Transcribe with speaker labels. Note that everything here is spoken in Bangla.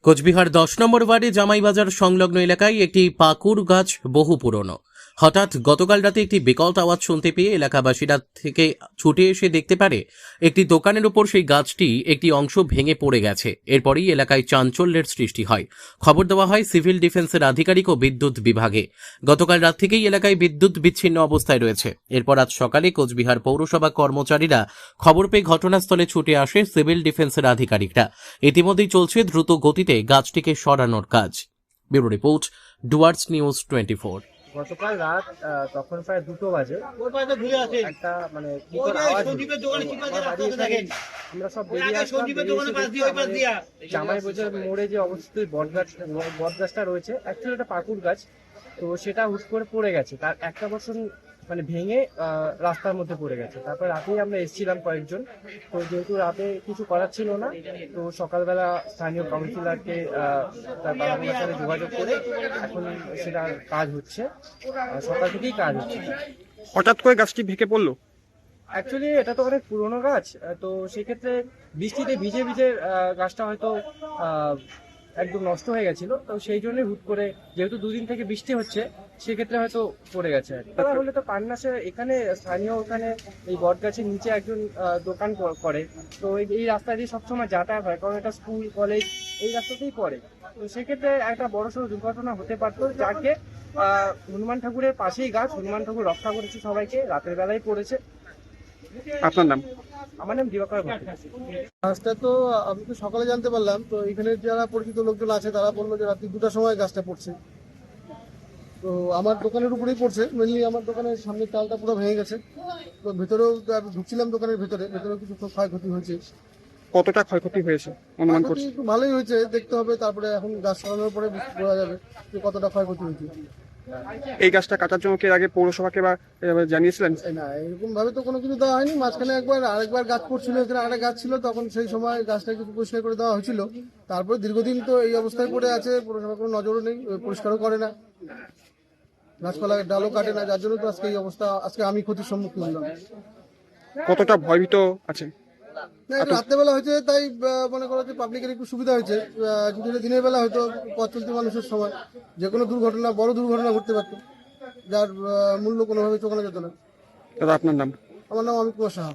Speaker 1: কোচবিহার 10 নম্বর ওয়ার্ডে জামাইবাজার সংলগ্ন এলাকায় একটি পাকুড় গাছ বহু পুরনো। হঠাৎ গতকাল রাতে একটি বিকট আওয়াজ শুনতে পেয়ে এলাকাবাসীরা থেকে ছুটে এসে দেখতে পারে একটি দোকানের উপর সেই গাছটি একটি অংশ ভেঙে পড়ে গেছে। এরপরই এলাকায় চাঞ্চল্যের সৃষ্টি হয়। খবর দেওয়া হয় সিভিল ডিফেন্সের আধিকারিক ও বিদ্যুৎ বিভাগে। গতকাল রাত থেকেই এলাকায় বিদ্যুৎ বিচ্ছিন্ন অবস্থায় রয়েছে। এরপর আজ সকালে কোচবিহার পৌরসভা কর্মচারীরা খবর পেয়ে ঘটনাস্থলে ছুটে আসে সিভিল ডিফেন্সের আধিকারিকরা। ইতিমধ্যেই চলছে দ্রুত গতিতে গাছটিকে সরানোর কাজ। Bureau report, Dooars news 24।
Speaker 2: গতকাল রাত তখন প্রায় 2টো বাজে একটা মানে বিকট আওয়াজ হলো। আমরা সব বেরিয়ে আসলাম, জামাইবাজার মোড়ে যে অবস্থিত বটগাছটা রয়েছে, অ্যাকচুয়ালি এটা পাকুড় গাছ। তো সেটা হুট করে পড়ে গেছে, তার একটা বছর মানে ভেঙে রাস্তার মধ্যে পড়ে গেছে। তারপর রাতেই আমরা এসেছিলাম কয়েকজন। তো যেহেতু রাতে কিছু করার ছিল না, তো সকালবেলা স্থানীয় কাউন্সিলরকে তার বাবার সাথে যোগাযোগ করে এখন সেটা কাজ হচ্ছে, সকাল থেকেই কাজ হচ্ছে।
Speaker 3: হঠাৎ করে গাছটি ভেঙে পড়লো।
Speaker 2: অ্যাকচুয়ালি এটা তো অনেক পুরোনো গাছ, তো সেক্ষেত্রে বৃষ্টিতে ভিজে ভিজে গাছটা হয়তো একদম নষ্ট হয়ে গেছিল। তো সেই জন্য হুট করে, যেহেতু দুদিন থেকে বৃষ্টি হচ্ছে, সেক্ষেত্রে হয়তো পড়ে গেছে। তাহলে তো কান্নাসে এখানে স্থানীয়, ওখানে এই বট গাছের নিচে একজন দোকান করে। তো এই রাস্তা দিয়ে সবসময় যাতায়াত হয়, কারণ এটা স্কুল কলেজ এই রাস্তাতেই পড়ে। তো সেক্ষেত্রে একটা বড়সড় দুর্ঘটনা হতে পারতো, যাকে হনুমান ঠাকুরের পাশেই গাছ, হনুমান ঠাকুর রক্ষা করেছে সবাইকে, রাতের বেলায় পড়েছে।
Speaker 3: আপনার নাম?
Speaker 2: আমার নাম দিবাকর ভট্ট।
Speaker 4: গাছটা তো আমি তো সকালে জানতে পারলাম, তো এখানে যারা পরিচিত লোকজন আছে তারা বললো যে রাত্রি 2টার সময় গাছটা পড়ছে। তো আমার দোকানের উপরেই পড়ছে, মেনলি আমার দোকানের সামনের চালটা পুরো ভেঙে গেছে। তো ভেতরেও ঢুকছিলাম, দোকানের ভেতরেও কিছু ক্ষয়ক্ষতি হয়েছে।
Speaker 3: কতটা ক্ষয়ক্ষতি হয়েছে অনুমান করছি?
Speaker 4: একটু ভালোই হয়েছে, দেখতে হবে, তারপরে এখন গাছ সরানোর পরে বোঝা যাবে যে কতটা ক্ষয়ক্ষতি হয়েছে।
Speaker 3: এই গাছটা কাটার জন্য কি আগে পৌরসভাকে বা জানিয়েছিলেন?
Speaker 4: না, এরকম ভাবে তো কোনো কিছু দেওয়া হয়নি। মাঝখানে আরেকবার গাছ পড়ছিল, এখানে আরেকটা গাছ ছিল, তখন সেই সময় গাছটা একটু পরিষ্কার করে দেওয়া হয়েছিল। তারপরে দীর্ঘদিন তো এই অবস্থায় পড়ে আছে, পৌরসভা কোনো নজরও নেই, পরিষ্কারও করে না, গাছপালা ডালও কাটে না, যার জন্য তো আজকে এই অবস্থা। আজকে আমি ক্ষতির সম্মুখীন হলাম।
Speaker 3: কতটা ভয়ভীত আছে?
Speaker 4: না, এটা রাত্রেবেলা হয়েছে, তাই মনে করো যে পাবলিকের একটু সুবিধা হয়েছে। যদি দিনের বেলা হয়তো পথ চলতি মানুষের সময় যে কোনো দুর্ঘটনা, বড় দুর্ঘটনা ঘটতে পারতো, যার মূল্য কোনোভাবে চোখানো যেত না।
Speaker 3: দাদা, আপনার নাম?
Speaker 4: আমার নাম অমিত কুমার সাহা।